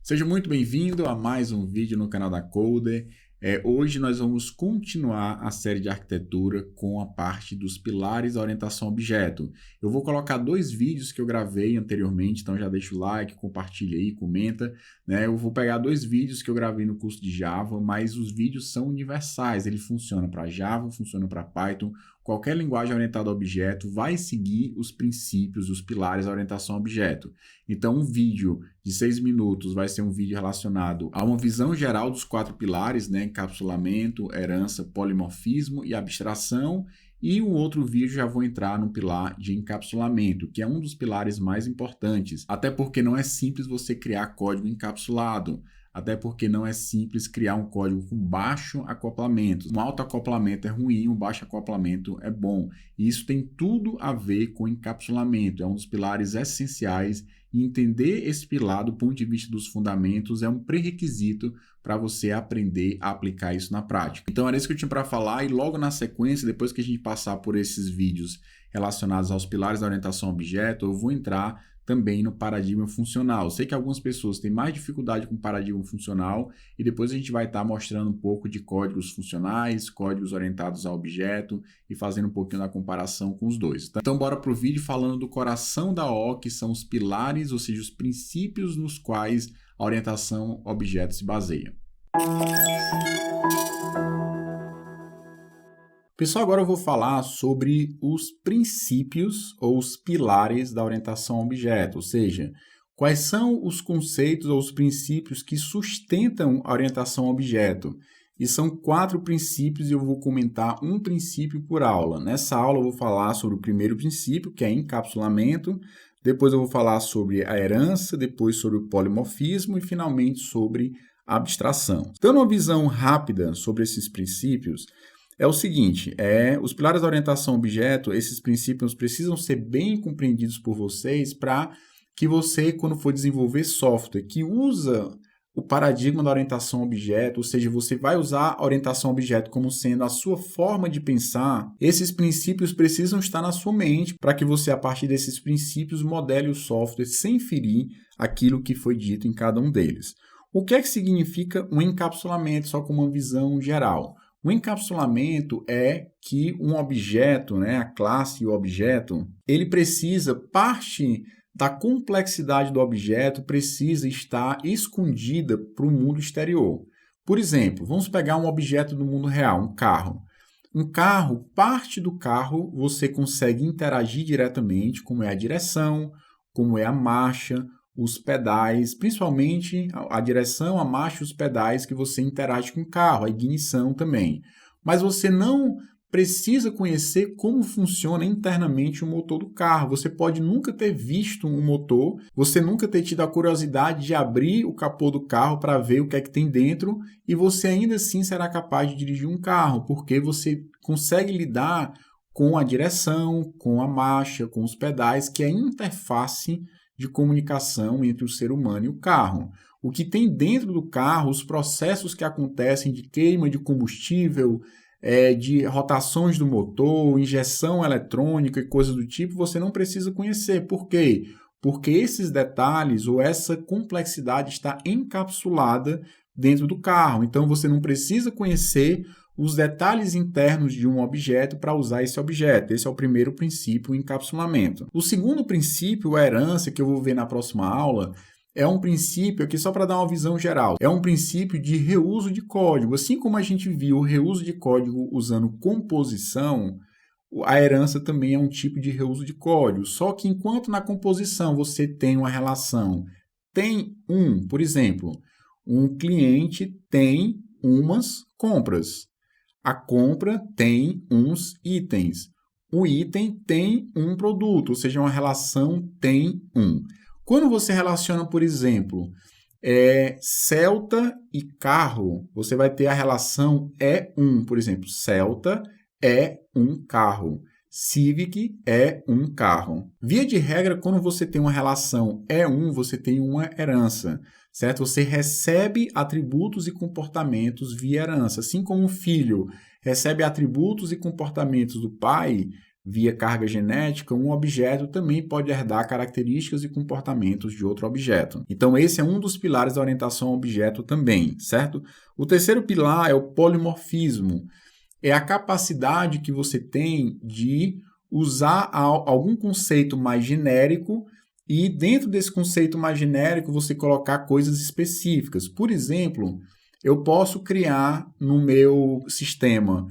Seja muito bem-vindo a mais um vídeo no canal da Coder. Hoje nós vamos continuar a série de arquitetura com a parte dos pilares da orientação a objeto. Eu vou colocar dois vídeos que eu gravei anteriormente, então já deixa o like, compartilha aí, comenta, né? Eu vou pegar dois vídeos que eu gravei no curso de Java, mas os vídeos são universais, ele funciona para Java, funciona para Python. Qualquer linguagem orientada a objeto vai seguir os princípios, os pilares da orientação a objeto. Então, um vídeo de 6 minutos vai ser um vídeo relacionado a uma visão geral dos 4 pilares, né? Encapsulamento, herança, polimorfismo e abstração. E o outro vídeo já vou entrar no pilar de encapsulamento, que é um dos pilares mais importantes, até porque não é simples você criar código encapsulado. Até porque não é simples criar um código com baixo acoplamento. Um alto acoplamento é ruim, um baixo acoplamento é bom. E isso tem tudo a ver com encapsulamento. É um dos pilares essenciais e entender esse pilar do ponto de vista dos fundamentos é um pré-requisito para você aprender a aplicar isso na prática. Então era isso que eu tinha para falar e logo na sequência, depois que a gente passar por esses vídeos relacionados aos pilares da orientação a objeto, eu vou entrar também no paradigma funcional. Sei que algumas pessoas têm mais dificuldade com paradigma funcional e depois a gente vai estar mostrando um pouco de códigos funcionais, códigos orientados a objeto e fazendo um pouquinho da comparação com os dois. Então bora para o vídeo falando do coração da O, que são os pilares, ou seja, os princípios nos quais a orientação a objeto se baseia. Pessoal, agora eu vou falar sobre os princípios ou os pilares da orientação a objeto, ou seja, quais são os conceitos ou os princípios que sustentam a orientação a objeto. E são 4 princípios e eu vou comentar um princípio por aula. Nessa aula eu vou falar sobre o primeiro princípio, que é encapsulamento, depois eu vou falar sobre a herança, depois sobre o polimorfismo e finalmente sobre a abstração. Dando uma visão rápida sobre esses princípios, é o seguinte, os pilares da orientação a objeto, esses princípios precisam ser bem compreendidos por vocês para que você, quando for desenvolver software que usa o paradigma da orientação a objeto, ou seja, você vai usar a orientação a objeto como sendo a sua forma de pensar, esses princípios precisam estar na sua mente para que você, a partir desses princípios, modele o software sem ferir aquilo que foi dito em cada um deles. O que é que significa um encapsulamento, só com uma visão geral? O encapsulamento é que um objeto, a classe e o objeto, ele precisa, parte da complexidade do objeto precisa estar escondida para o mundo exterior. Por exemplo, vamos pegar um objeto do mundo real, um carro. Um carro, parte do carro você consegue interagir diretamente, como é a direção, como é a marcha, os pedais, principalmente a direção, a marcha e os pedais que você interage com o carro, a ignição também. Mas você não precisa conhecer como funciona internamente o motor do carro. Você pode nunca ter visto um motor, você nunca ter tido a curiosidade de abrir o capô do carro para ver o que é que tem dentro e você ainda assim será capaz de dirigir um carro, porque você consegue lidar com a direção, com a marcha, com os pedais, que é a interface de comunicação entre o ser humano e o carro. O que tem dentro do carro, os processos que acontecem de queima de combustível, de rotações do motor, injeção eletrônica e coisas do tipo, você não precisa conhecer. Por quê? Porque esses detalhes ou essa complexidade está encapsulada dentro do carro. Então, você não precisa conhecer os detalhes internos de um objeto para usar esse objeto. Esse é o primeiro princípio, o encapsulamento. O segundo princípio, a herança, que eu vou ver na próxima aula, é um princípio, aqui só para dar uma visão geral, é um princípio de reuso de código. Assim como a gente viu o reuso de código usando composição, a herança também é um tipo de reuso de código. Só que enquanto na composição você tem uma relação, por exemplo, um cliente tem umas compras. A compra tem uns itens. O item tem um produto, ou seja, uma relação tem um. Quando você relaciona, por exemplo, Celta e carro, você vai ter a relação é um. Por exemplo, Celta é um carro. Civic é um carro. Via de regra, quando você tem uma relação é um, você tem uma herança, certo? Você recebe atributos e comportamentos via herança. Assim como um filho recebe atributos e comportamentos do pai, via carga genética, um objeto também pode herdar características e comportamentos de outro objeto. Então, esse é um dos pilares da orientação a objeto também, certo? O terceiro pilar é o polimorfismo. É a capacidade que você tem de usar algum conceito mais genérico e dentro desse conceito mais genérico você colocar coisas específicas. Por exemplo, eu posso criar no meu sistema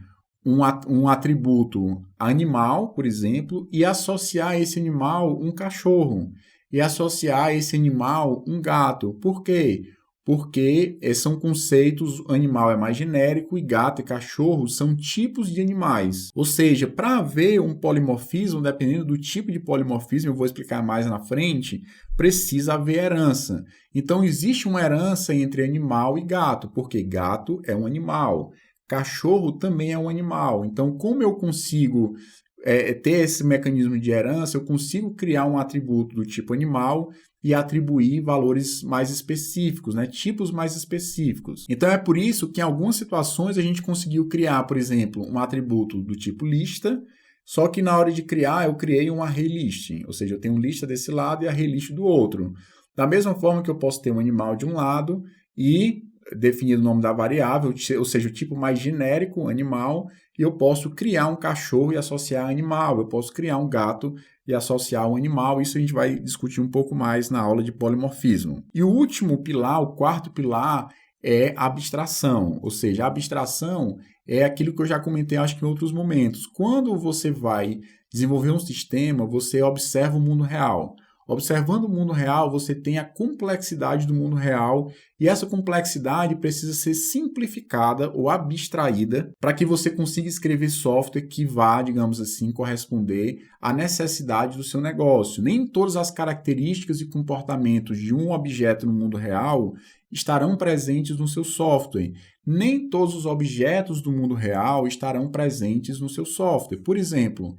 um atributo animal, por exemplo, e associar a esse animal um cachorro, e associar a esse animal um gato. Por quê? Porque são conceitos, animal é mais genérico e gato e cachorro são tipos de animais. Ou seja, para haver um polimorfismo, dependendo do tipo de polimorfismo, eu vou explicar mais na frente, precisa haver herança. Então, existe uma herança entre animal e gato, porque gato é um animal, cachorro também é um animal. Então, como eu consigo ter esse mecanismo de herança, eu consigo criar um atributo do tipo animal e atribuir valores mais específicos, né? Tipos mais específicos. Então, é por isso que em algumas situações a gente conseguiu criar, por exemplo, um atributo do tipo lista, só que na hora de criar eu criei um array-list, ou seja, eu tenho lista desse lado e array-list do outro. Da mesma forma que eu posso ter um animal de um lado e definir o nome da variável, ou seja, o tipo mais genérico, animal, e eu posso criar um cachorro e associar animal, eu posso criar um gato e associar um animal, isso a gente vai discutir um pouco mais na aula de polimorfismo. E o último pilar, o quarto pilar, é a abstração, ou seja, a abstração é aquilo que eu já comentei, acho que em outros momentos. Quando você vai desenvolver um sistema, você observa o mundo real. Observando o mundo real, você tem a complexidade do mundo real e essa complexidade precisa ser simplificada ou abstraída para que você consiga escrever software que vá, digamos assim, corresponder à necessidade do seu negócio. Nem todas as características e comportamentos de um objeto no mundo real estarão presentes no seu software. Nem todos os objetos do mundo real estarão presentes no seu software. Por exemplo,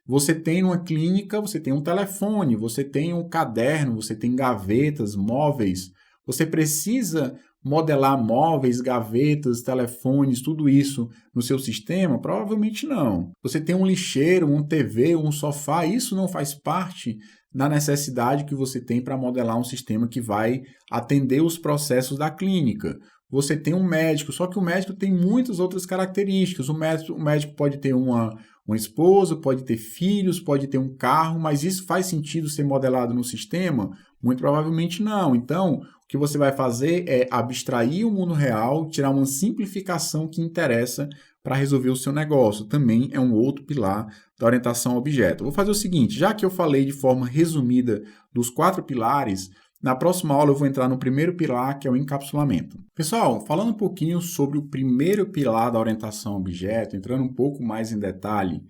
você tem uma clínica, você tem um telefone, você tem um caderno, você tem gavetas, móveis. Você precisa modelar móveis, gavetas, telefones, tudo isso no seu sistema? Provavelmente não. Você tem um lixeiro, um TV, um sofá, isso não faz parte da necessidade que você tem para modelar um sistema que vai atender os processos da clínica. Você tem um médico, só que o médico tem muitas outras características. O médico pode ter uma esposa, pode ter filhos, pode ter um carro, mas isso faz sentido ser modelado no sistema? Muito provavelmente não. Então, o que você vai fazer é abstrair o mundo real, tirar uma simplificação que interessa para resolver o seu negócio. Também é um outro pilar da orientação a objeto. Vou fazer o seguinte, já que eu falei de forma resumida dos 4 pilares, na próxima aula eu vou entrar no primeiro pilar, que é o encapsulamento. Pessoal, falando um pouquinho sobre o primeiro pilar da orientação a objeto, entrando um pouco mais em detalhe,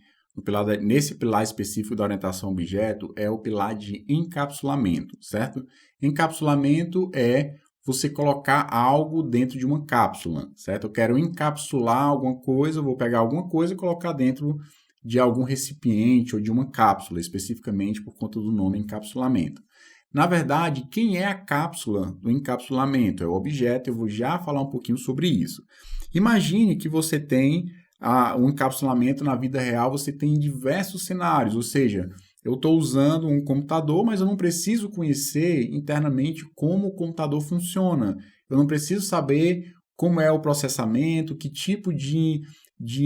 nesse pilar específico da orientação a objeto, é o pilar de encapsulamento, certo? Encapsulamento é você colocar algo dentro de uma cápsula, certo? Eu quero encapsular alguma coisa, eu vou pegar alguma coisa e colocar dentro de algum recipiente ou de uma cápsula, especificamente por conta do nome encapsulamento. Na verdade, quem é a cápsula do encapsulamento? É o objeto, eu vou já falar um pouquinho sobre isso. Imagine que você tem um encapsulamento na vida real, você tem diversos cenários, ou seja, eu estou usando um computador, mas eu não preciso conhecer internamente como o computador funciona. Eu não preciso saber como é o processamento, que tipo de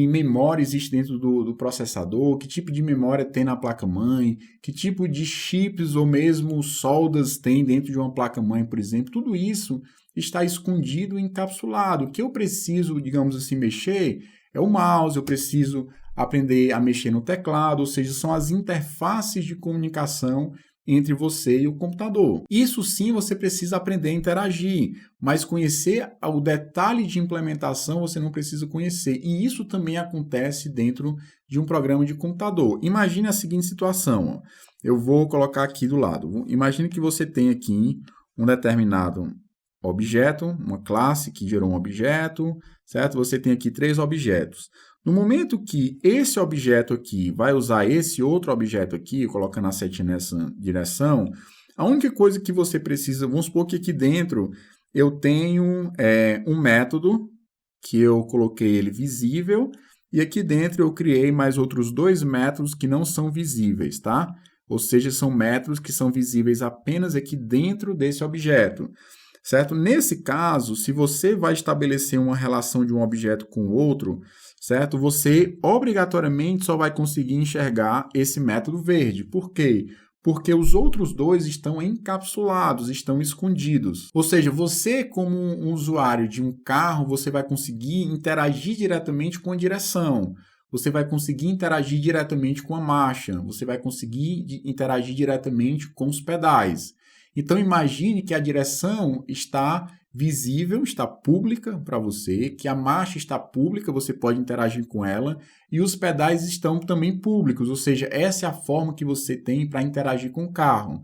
memória existe dentro do processador, que tipo de memória tem na placa-mãe, que tipo de chips ou mesmo soldas tem dentro de uma placa-mãe, por exemplo. Tudo isso está escondido e encapsulado. O que eu preciso, digamos assim, mexer é o mouse, eu preciso aprender a mexer no teclado, ou seja, são as interfaces de comunicação entre você e o computador. Isso sim você precisa aprender a interagir, mas conhecer o detalhe de implementação você não precisa conhecer. E isso também acontece dentro de um programa de computador. Imagine a seguinte situação, ó. Eu vou colocar aqui do lado. Imagine que você tem aqui um determinado objeto, uma classe que gerou um objeto, certo? Você tem aqui 3 objetos. No momento que esse objeto aqui vai usar esse outro objeto aqui, colocando a setinha nessa direção, a única coisa que você precisa, vamos supor que aqui dentro eu tenho um método que eu coloquei ele visível e aqui dentro eu criei mais outros 2 métodos que não são visíveis, tá? Ou seja, são métodos que são visíveis apenas aqui dentro desse objeto, certo? Nesse caso, se você vai estabelecer uma relação de um objeto com o outro, certo? Você obrigatoriamente só vai conseguir enxergar esse método verde. Por quê? Porque os outros 2 estão encapsulados, estão escondidos. Ou seja, você como um usuário de um carro, você vai conseguir interagir diretamente com a direção. Você vai conseguir interagir diretamente com a marcha. Você vai conseguir interagir diretamente com os pedais. Então, imagine que a direção está visível, está pública para você, que a marcha está pública, você pode interagir com ela, e os pedais estão também públicos, ou seja, essa é a forma que você tem para interagir com o carro.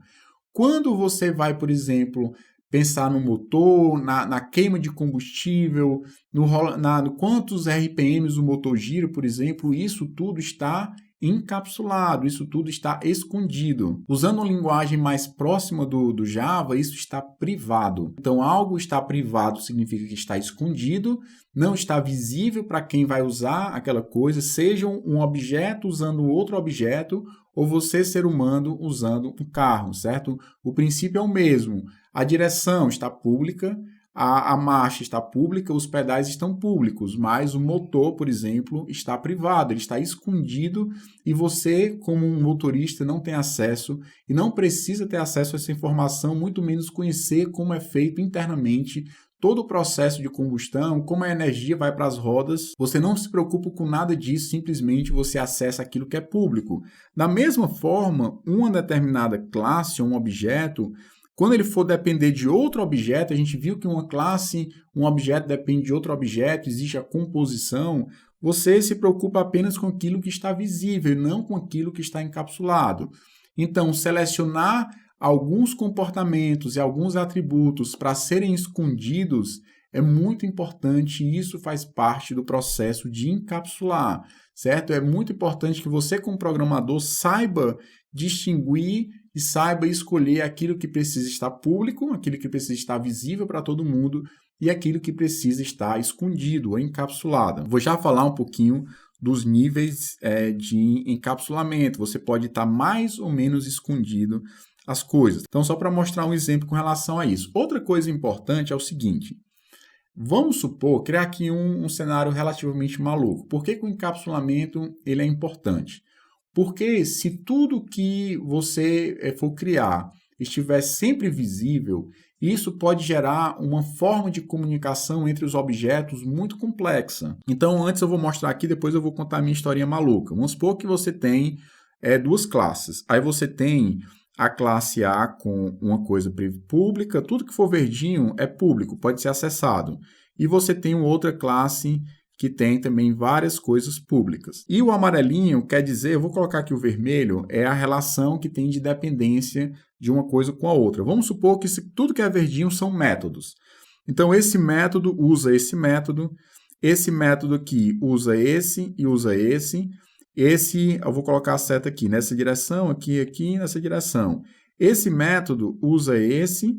Quando você vai, por exemplo, pensar no motor, na queima de combustível, no quantos RPMs o motor gira, por exemplo, isso tudo está encapsulado, isso tudo está escondido. Usando uma linguagem mais próxima do Java, isso está privado. Então, algo está privado significa que está escondido, não está visível para quem vai usar aquela coisa, seja um objeto usando outro objeto, ou você, ser humano, usando um carro, certo? O princípio é o mesmo. A direção está pública, a marcha está pública, os pedais estão públicos, mas o motor, por exemplo, está privado, ele está escondido e você, como um motorista, não tem acesso e não precisa ter acesso a essa informação, muito menos conhecer como é feito internamente todo o processo de combustão, como a energia vai para as rodas. Você não se preocupa com nada disso, simplesmente você acessa aquilo que é público. Da mesma forma, uma determinada classe ou um objeto, quando ele for depender de outro objeto, a gente viu que uma classe, um objeto depende de outro objeto, existe a composição, você se preocupa apenas com aquilo que está visível, não com aquilo que está encapsulado. Então, selecionar alguns comportamentos e alguns atributos para serem escondidos é muito importante e isso faz parte do processo de encapsular, certo? É muito importante que você, como programador, saiba distinguir e saiba escolher aquilo que precisa estar público, aquilo que precisa estar visível para todo mundo e aquilo que precisa estar escondido ou encapsulado. Vou já falar um pouquinho dos níveis de encapsulamento. Você pode estar mais ou menos escondido as coisas. Então, só para mostrar um exemplo com relação a isso. Outra coisa importante é o seguinte. Vamos supor, criar aqui um cenário relativamente maluco. Por que o encapsulamento ele é importante? Porque se tudo que você for criar estiver sempre visível, isso pode gerar uma forma de comunicação entre os objetos muito complexa. Então, antes eu vou mostrar aqui, depois eu vou contar a minha historinha maluca. Vamos supor que você tem 2 classes. Aí você tem a classe A com uma coisa pública, tudo que for verdinho é público, pode ser acessado. E você tem uma outra classe que tem também várias coisas públicas. E o amarelinho quer dizer, eu vou colocar aqui o vermelho, é a relação que tem de dependência de uma coisa com a outra. Vamos supor que tudo que é verdinho são métodos. Então, esse método usa esse método aqui usa esse e usa esse. Esse, eu vou colocar a seta aqui, nessa direção, aqui, nessa direção. Esse método usa esse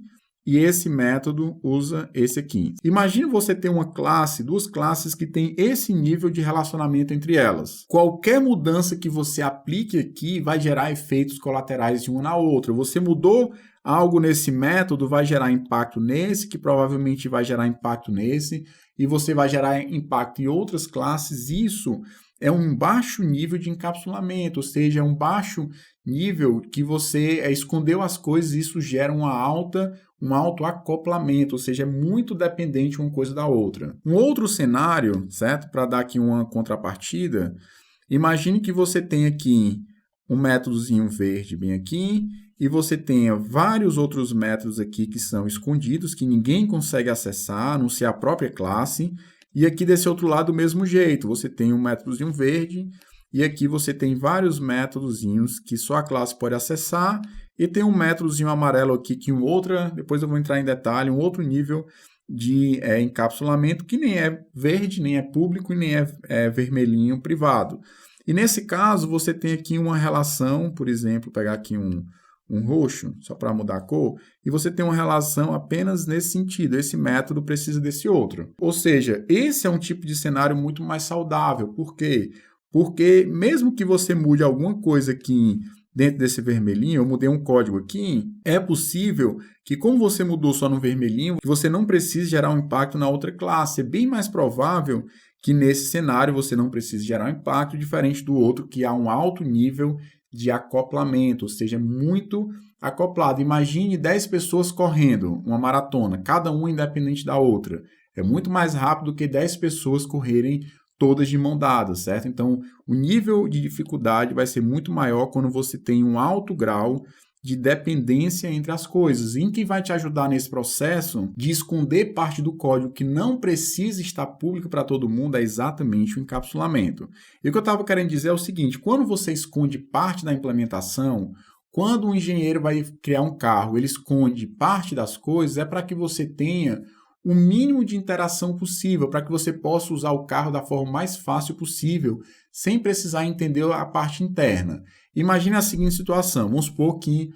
e esse método usa esse aqui. Imagine você ter uma classe, 2 classes que têm esse nível de relacionamento entre elas. Qualquer mudança que você aplique aqui vai gerar efeitos colaterais de uma na outra. Você mudou algo nesse método, vai gerar impacto nesse, que provavelmente vai gerar impacto nesse, e você vai gerar impacto em outras classes. Isso é um baixo nível de encapsulamento, ou seja, é um baixo nível que você escondeu as coisas e isso gera um alto acoplamento, ou seja, é muito dependente uma coisa da outra. Um outro cenário, certo? Para dar aqui uma contrapartida, imagine que você tem aqui um métodozinho verde bem aqui e você tenha vários outros métodos aqui que são escondidos, que ninguém consegue acessar, a não ser a própria classe. E aqui desse outro lado, do mesmo jeito, você tem um métodozinho verde e aqui você tem vários métodozinhos que só a classe pode acessar e tem um métodozinho amarelo aqui que depois eu vou entrar em detalhe, um outro nível de encapsulamento que nem é verde, nem é público e nem é vermelhinho privado. E nesse caso você tem aqui uma relação, por exemplo, pegar aqui um roxo, só para mudar a cor, e você tem uma relação apenas nesse sentido. Esse método precisa desse outro. Ou seja, esse é um tipo de cenário muito mais saudável. Por quê? Porque mesmo que você mude alguma coisa aqui dentro desse vermelhinho, eu mudei um código aqui, é possível que, como você mudou só no vermelhinho, você não precise gerar um impacto na outra classe. É bem mais provável que nesse cenário você não precise gerar um impacto, diferente do outro, que há um alto nível de acoplamento, ou seja, muito acoplado. Imagine 10 pessoas correndo uma maratona, cada uma independente da outra. É muito mais rápido que 10 pessoas correrem todas de mão dada, certo? Então, o nível de dificuldade vai ser muito maior quando você tem um alto grau de dependência entre as coisas. E em que vai te ajudar nesse processo de esconder parte do código que não precisa estar público para todo mundo é exatamente o encapsulamento. E o que eu estava querendo dizer é o seguinte, quando você esconde parte da implementação, quando um engenheiro vai criar um carro, ele esconde parte das coisas, é para que você tenha o mínimo de interação possível, para que você possa usar o carro da forma mais fácil possível, sem precisar entender a parte interna. Imagine a seguinte situação, vamos supor que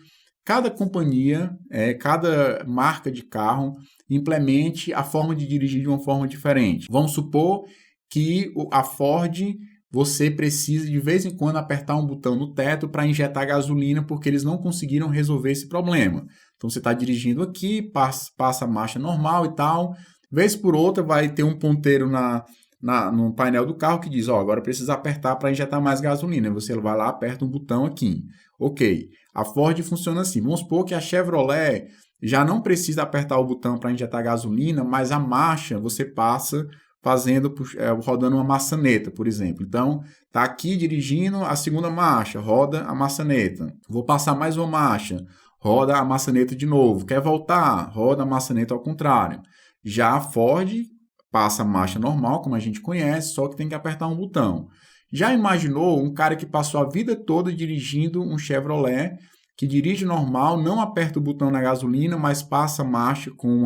cada companhia, cada marca de carro implemente a forma de dirigir de uma forma diferente. Vamos supor que a Ford, você precisa de vez em quando apertar um botão no teto para injetar gasolina porque eles não conseguiram resolver esse problema. Então você está dirigindo aqui, passa a marcha normal e tal, vez por outra vai ter um ponteiro no painel do carro que diz, agora precisa apertar para injetar mais gasolina. Você vai lá, aperta um botão aqui. Ok, a Ford funciona assim. Vamos supor que a Chevrolet já não precisa apertar o botão para injetar gasolina, mas a marcha você passa rodando uma maçaneta, por exemplo. Então, está aqui dirigindo a segunda marcha, roda a maçaneta. Vou passar mais uma marcha, roda a maçaneta de novo. Quer voltar? Roda a maçaneta ao contrário. Já a Ford passa a marcha normal, como a gente conhece, só que tem que apertar um botão. Já imaginou um cara que passou a vida toda dirigindo um Chevrolet, que dirige normal, não aperta o botão na gasolina, mas passa a marcha com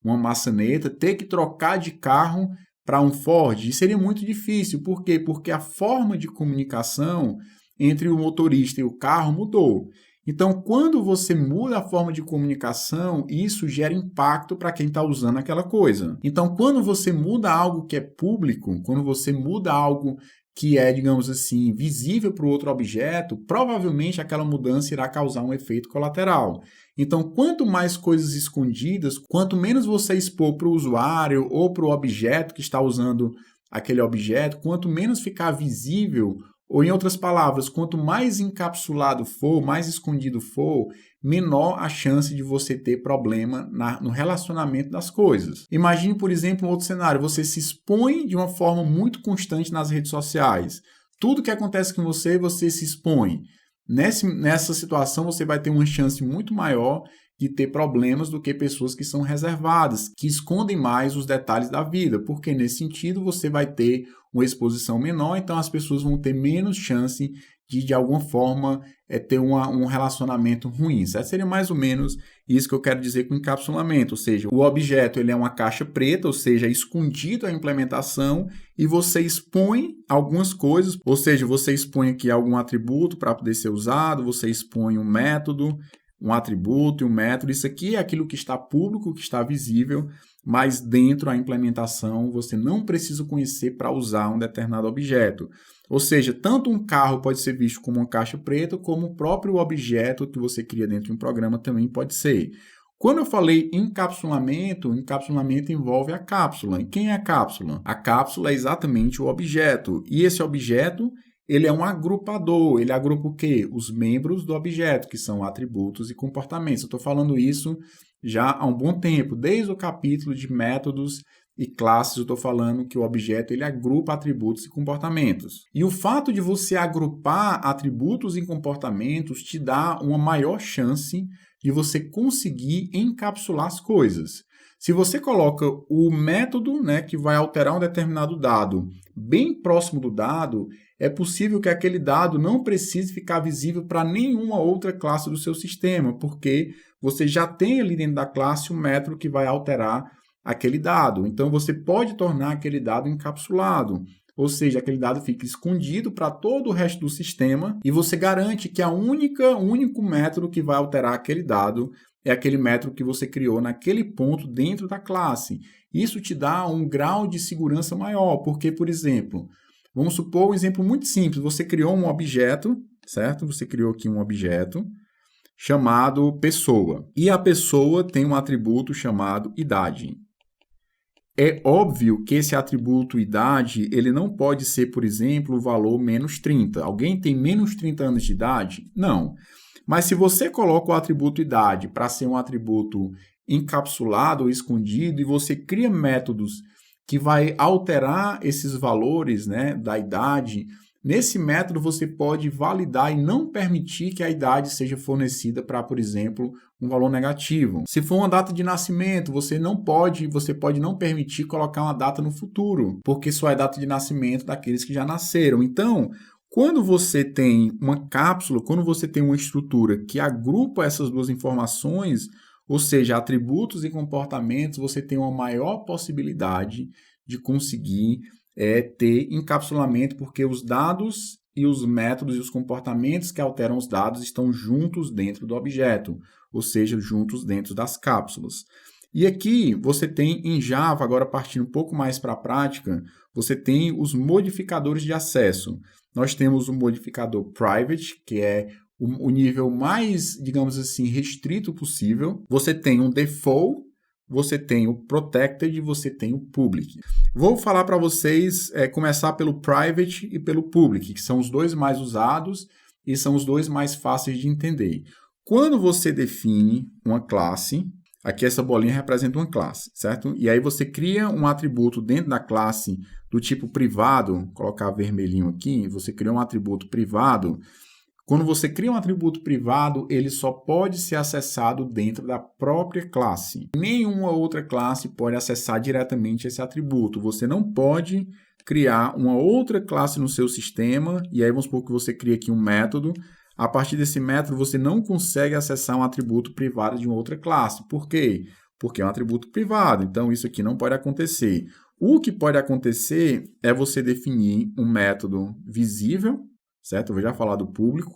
uma maçaneta, ter que trocar de carro para um Ford? Isso seria muito difícil. Por quê? Porque a forma de comunicação entre o motorista e o carro mudou. Então, quando você muda a forma de comunicação, isso gera impacto para quem está usando aquela coisa. Então, quando você muda algo que é público, quando você muda algo que é, digamos assim, visível para o outro objeto, provavelmente aquela mudança irá causar um efeito colateral. Então, quanto mais coisas escondidas, quanto menos você expor para o usuário ou para o objeto que está usando aquele objeto, quanto menos ficar visível, ou em outras palavras, quanto mais encapsulado for, mais escondido for, menor a chance de você ter problema no relacionamento das coisas. Imagine, por exemplo, um outro cenário. Você se expõe de uma forma muito constante nas redes sociais. Tudo que acontece com você, você se expõe. Nessa situação, você vai ter uma chance muito maior de ter problemas do que pessoas que são reservadas, que escondem mais os detalhes da vida, porque nesse sentido você vai ter uma exposição menor, então as pessoas vão ter menos chance de alguma forma, ter um relacionamento ruim, certo? Seria mais ou menos isso que eu quero dizer com encapsulamento, ou seja, o objeto ele é uma caixa preta, ou seja, escondido a implementação, e você expõe algumas coisas, ou seja, você expõe aqui algum atributo para poder ser usado, você expõe um método, um atributo e um método. Isso aqui é aquilo que está público, que está visível, mas dentro da implementação você não precisa conhecer para usar um determinado objeto. Ou seja, tanto um carro pode ser visto como uma caixa preta, como o próprio objeto que você cria dentro de um programa também pode ser. Quando eu falei encapsulamento envolve a cápsula. E quem é a cápsula? A cápsula é exatamente o objeto. E esse objeto, ele é um agrupador. Ele agrupa o quê? Os membros do objeto, que são atributos e comportamentos. Eu estou falando isso já há um bom tempo. Desde o capítulo de métodos e classes, eu estou falando que o objeto ele agrupa atributos e comportamentos. E o fato de você agrupar atributos e comportamentos te dá uma maior chance de você conseguir encapsular as coisas. Se você coloca o método, que vai alterar um determinado dado bem próximo do dado, é possível que aquele dado não precise ficar visível para nenhuma outra classe do seu sistema, porque você já tem ali dentro da classe um método que vai alterar aquele dado. Então, você pode tornar aquele dado encapsulado. ou seja, aquele dado fica escondido para todo o resto do sistema e você garante que o único método que vai alterar aquele dado é aquele método que você criou naquele ponto dentro da classe. Isso te dá um grau de segurança maior, porque, por exemplo, vamos supor um exemplo muito simples, você criou um objeto, certo? Você criou aqui um objeto chamado pessoa, e a pessoa tem um atributo chamado idade. É óbvio que esse atributo idade, ele não pode ser, por exemplo, o valor menos 30. Alguém tem menos 30 anos de idade? Não. Mas se você coloca o atributo idade para ser um atributo encapsulado ou escondido e você cria métodos que vai alterar esses valores, né, da idade, nesse método você pode validar e não permitir que a idade seja fornecida para, por exemplo, um valor negativo. Se for uma data de nascimento, você pode não permitir colocar uma data no futuro, porque só é data de nascimento daqueles que já nasceram. Então, quando você tem uma cápsula, quando você tem uma estrutura que agrupa essas duas informações, ou seja, atributos e comportamentos, você tem uma maior possibilidade de conseguir ter encapsulamento, porque os dados e os métodos e os comportamentos que alteram os dados estão juntos dentro do objeto, ou seja, juntos dentro das cápsulas. E aqui você tem em Java, agora partindo um pouco mais para a prática, você tem os modificadores de acesso. Nós temos o modificador private, que é o nível mais, digamos assim, restrito possível. Você tem um default, você tem o protected e você tem o public. Vou falar para vocês, começar pelo private e pelo public, que são os dois mais usados e são os dois mais fáceis de entender. Quando você define uma classe, aqui essa bolinha representa uma classe, certo? E aí você cria um atributo dentro da classe do tipo privado, vou colocar vermelhinho aqui, você cria um atributo privado. Quando você cria um atributo privado, ele só pode ser acessado dentro da própria classe. Nenhuma outra classe pode acessar diretamente esse atributo. Você não pode criar uma outra classe no seu sistema, e aí vamos supor que você cria aqui um método. A partir desse método, você não consegue acessar um atributo privado de uma outra classe. Por quê? Porque é um atributo privado, então isso aqui não pode acontecer. O que pode acontecer é você definir um método visível, certo? Eu vou já falar do público.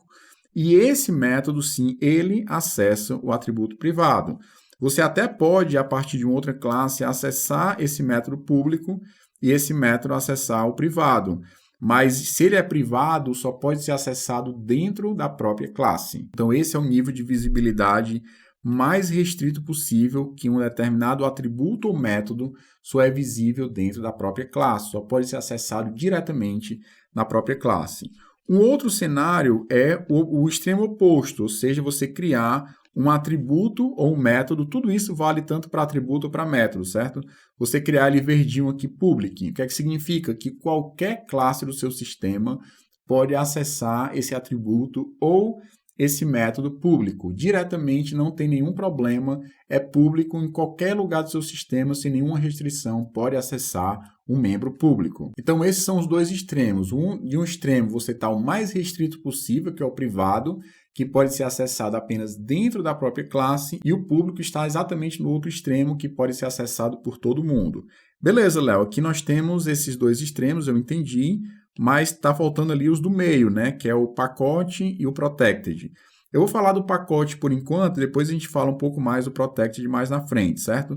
E esse método, sim, ele acessa o atributo privado. Você até pode, a partir de uma outra classe, acessar esse método público e esse método acessar o privado. Mas se ele é privado, só pode ser acessado dentro da própria classe. Então, esse é o nível de visibilidade mais restrito possível, que um determinado atributo ou método só é visível dentro da própria classe, só pode ser acessado diretamente na própria classe. Um outro cenário é o extremo oposto, ou seja, você criar um atributo ou um método, tudo isso vale tanto para atributo ou para método, certo? Você criar ele verdinho aqui, public, o que é que significa? Que qualquer classe do seu sistema pode acessar esse atributo ou esse método público. Diretamente, não tem nenhum problema, é público em qualquer lugar do seu sistema, sem nenhuma restrição, pode acessar um membro público. Então, esses são os dois extremos. De um extremo, você está o mais restrito possível, que é o privado, que pode ser acessado apenas dentro da própria classe, e o público está exatamente no outro extremo, que pode ser acessado por todo mundo. Beleza, Léo, aqui nós temos esses dois extremos, eu entendi, mas está faltando ali os do meio, né? Que é o pacote e o protected. Eu vou falar do pacote por enquanto, depois a gente fala um pouco mais do protected mais na frente, certo?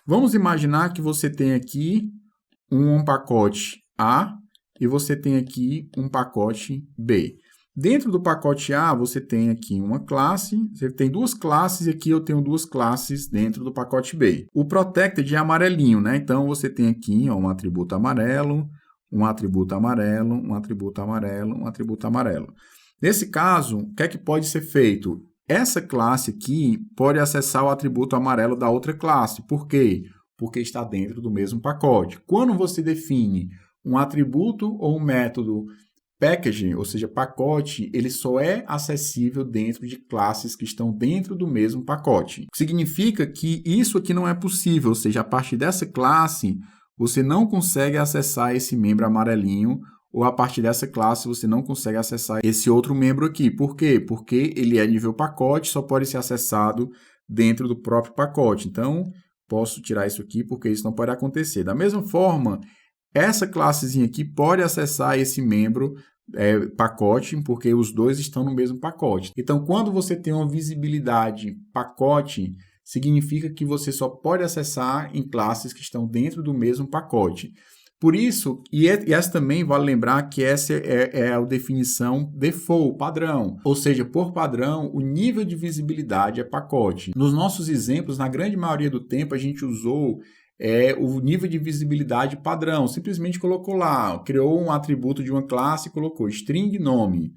Vamos imaginar que você tem aqui um pacote A e você tem aqui um pacote B. Dentro do pacote A, você tem aqui uma classe, você tem duas classes, e aqui eu tenho duas classes dentro do pacote B. O protected é amarelinho, né? Então, você tem aqui um atributo amarelo, um atributo amarelo, um atributo amarelo, um atributo amarelo. Nesse caso, o que é que pode ser feito? Essa classe aqui pode acessar o atributo amarelo da outra classe. Por quê? Porque está dentro do mesmo pacote. Quando você define um atributo ou um método package, ou seja, pacote, ele só é acessível dentro de classes que estão dentro do mesmo pacote. Significa que isso aqui não é possível, ou seja, a partir dessa classe, você não consegue acessar esse membro amarelinho, ou a partir dessa classe você não consegue acessar esse outro membro aqui. Por quê? Porque ele é nível pacote, só pode ser acessado dentro do próprio pacote. Então, posso tirar isso aqui porque isso não pode acontecer. Da mesma forma, essa classezinha aqui pode acessar esse membro pacote, porque os dois estão no mesmo pacote. Então, quando você tem uma visibilidade pacote, significa que você só pode acessar em classes que estão dentro do mesmo pacote. Por isso, e essa também vale lembrar que essa é a definição default, padrão. Ou seja, por padrão, o nível de visibilidade é pacote. Nos nossos exemplos, na grande maioria do tempo, a gente usou o nível de visibilidade padrão. Simplesmente colocou lá, criou um atributo de uma classe e colocou string nome,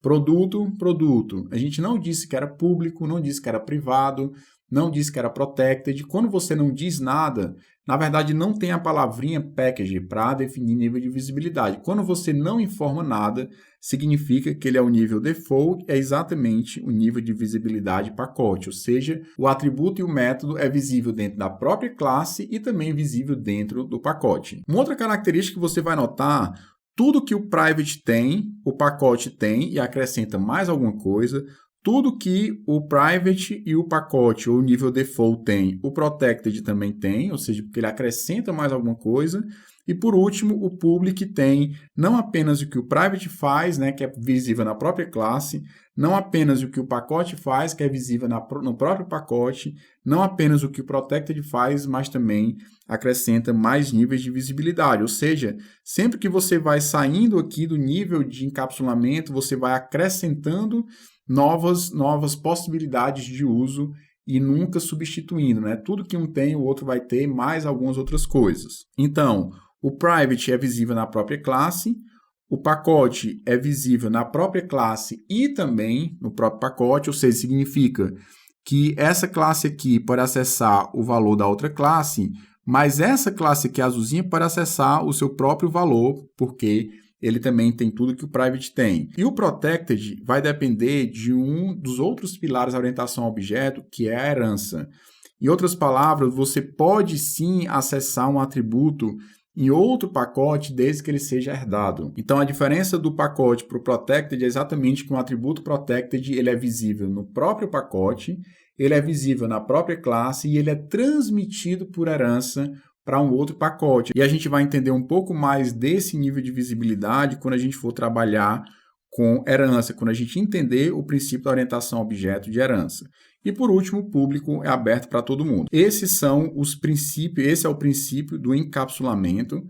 produto, produto. A gente não disse que era público, não disse que era privado, não disse que era protected. Quando você não diz nada, na verdade não tem a palavrinha package para definir nível de visibilidade. Quando você não informa nada, significa que ele é o nível default, é exatamente o nível de visibilidade pacote, ou seja, o atributo e o método é visível dentro da própria classe e também visível dentro do pacote. Uma outra característica que você vai notar, tudo que o private tem, o pacote tem e acrescenta mais alguma coisa. Tudo que o private e o pacote, ou o nível default tem, o protected também tem, ou seja, porque ele acrescenta mais alguma coisa. E por último, o public tem não apenas o que o private faz, né, que é visível na própria classe, não apenas o que o pacote faz, que é visível no próprio pacote, não apenas o que o protected faz, mas também acrescenta mais níveis de visibilidade. Ou seja, sempre que você vai saindo aqui do nível de encapsulamento, você vai acrescentando novas possibilidades de uso e nunca substituindo, né? Tudo que um tem, o outro vai ter, mais algumas outras coisas. Então, o private é visível na própria classe, o pacote é visível na própria classe e também no próprio pacote, ou seja, significa que essa classe aqui pode acessar o valor da outra classe, mas essa classe aqui azulzinha pode acessar o seu próprio valor, porque ele também tem tudo que o private tem. E o protected vai depender de um dos outros pilares da orientação a objeto, que é a herança. Em outras palavras, você pode sim acessar um atributo em outro pacote desde que ele seja herdado. Então, a diferença do pacote para o protected é exatamente que um atributo protected ele é visível no próprio pacote, ele é visível na própria classe e ele é transmitido por herança para um outro pacote. E a gente vai entender um pouco mais desse nível de visibilidade quando a gente for trabalhar com herança, quando a gente entender o princípio da orientação a objeto de herança. E por último, o público é aberto para todo mundo. Esses são os princípios, esse é o princípio do encapsulamento,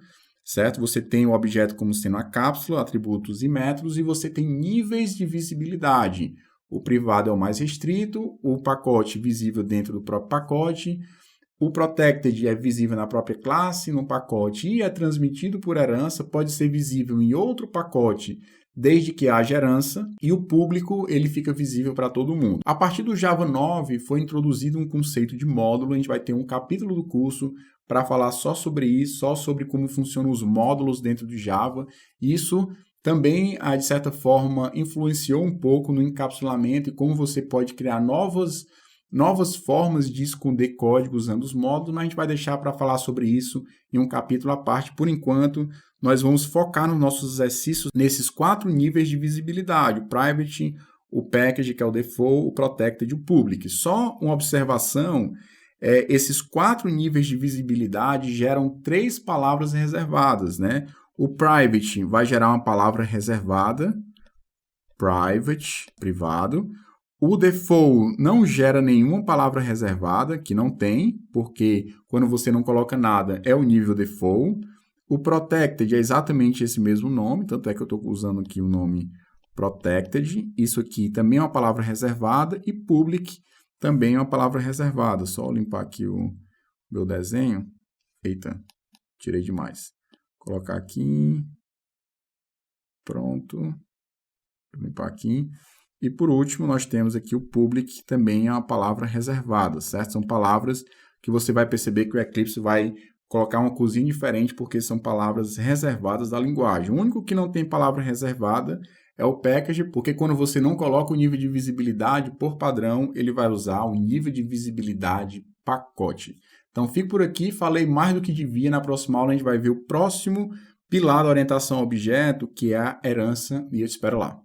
certo? Você tem o objeto como sendo a cápsula, atributos e métodos, e você tem níveis de visibilidade. O privado é o mais restrito, o pacote visível dentro do próprio pacote, o protected é visível na própria classe, no pacote, e é transmitido por herança, pode ser visível em outro pacote, desde que haja herança, e o público ele fica visível para todo mundo. A partir do Java 9 foi introduzido um conceito de módulo, a gente vai ter um capítulo do curso para falar só sobre isso, só sobre como funcionam os módulos dentro do Java. Isso também, de certa forma, influenciou um pouco no encapsulamento e como você pode criar novas formas de esconder código usando os módulos, mas a gente vai deixar para falar sobre isso em um capítulo à parte. Por enquanto, nós vamos focar nos nossos exercícios nesses 4 níveis de visibilidade: o private, o package, que é o default, o protected e o public. Só uma observação, esses 4 níveis de visibilidade geram 3 palavras reservadas, né? O private vai gerar uma palavra reservada, private, privado. O default não gera nenhuma palavra reservada, que não tem, porque quando você não coloca nada, é o nível default. O protected é exatamente esse mesmo nome, tanto é que eu estou usando aqui o nome protected. Isso aqui também é uma palavra reservada. E public também é uma palavra reservada. Só limpar aqui o meu desenho. Eita, tirei demais. Vou colocar aqui. Pronto. Vou limpar aqui. E por último, nós temos aqui o public, que também é uma palavra reservada, certo? São palavras que você vai perceber que o Eclipse vai colocar uma coisinha diferente, porque são palavras reservadas da linguagem. O único que não tem palavra reservada é o package, porque quando você não coloca o nível de visibilidade, por padrão, ele vai usar o nível de visibilidade pacote. Então, fico por aqui, falei mais do que devia. Na próxima aula, a gente vai ver o próximo pilar da orientação a objeto, que é a herança, e eu te espero lá.